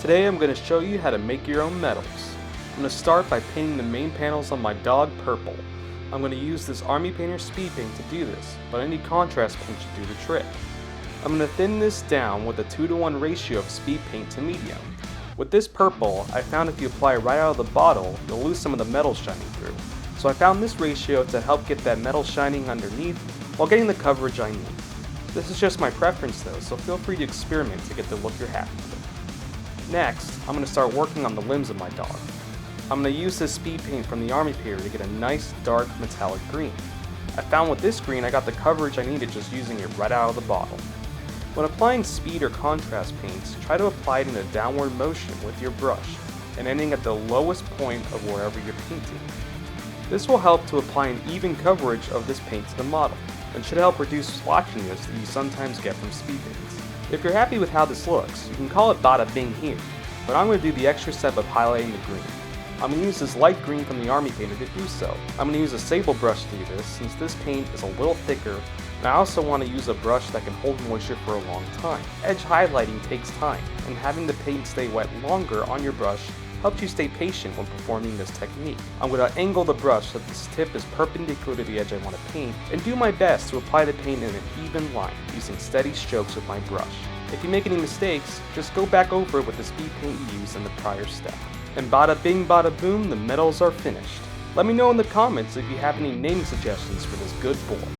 Today I'm going to show you how to make your own medals. I'm going to start by painting the main panels on my dog purple. I'm going to use this Army Painter speed paint to do this, but any contrast paint should do the trick. I'm going to thin this down with a 2:1 ratio of speed paint to medium. With this purple, I found if you apply it right out of the bottle, you'll lose some of the metal shining through. So I found this ratio to help get that metal shining underneath while getting the coverage I need. This is just my preference though, so feel free to experiment to get the look you're happy with. Next, I'm going to start working on the limbs of my dog. I'm going to use this speed paint from the Army Painter to get a nice dark metallic green. I found with this green I got the coverage I needed just using it right out of the bottle. When applying speed or contrast paints, try to apply it in a downward motion with your brush and ending at the lowest point of wherever you're painting. This will help to apply an even coverage of this paint to the model and should help reduce splotchiness that you sometimes get from speed paints. If you're happy with how this looks, you can call it bada bing here, but I'm going to do the extra step of highlighting the green. I'm going to use this light green from the Army Painter to do so. I'm going to use a sable brush to do this since this paint is a little thicker, and I also want to use a brush that can hold moisture for a long time. Edge highlighting takes time, and having the paint stay wet longer on your brush helps you stay patient when performing this technique. I'm going to angle the brush so that this tip is perpendicular to the edge I want to paint, and do my best to apply the paint in an even line, using steady strokes with my brush. If you make any mistakes, just go back over it with the speed paint you used in the prior step. And bada bing bada boom, the medals are finished. Let me know in the comments if you have any naming suggestions for this good boy.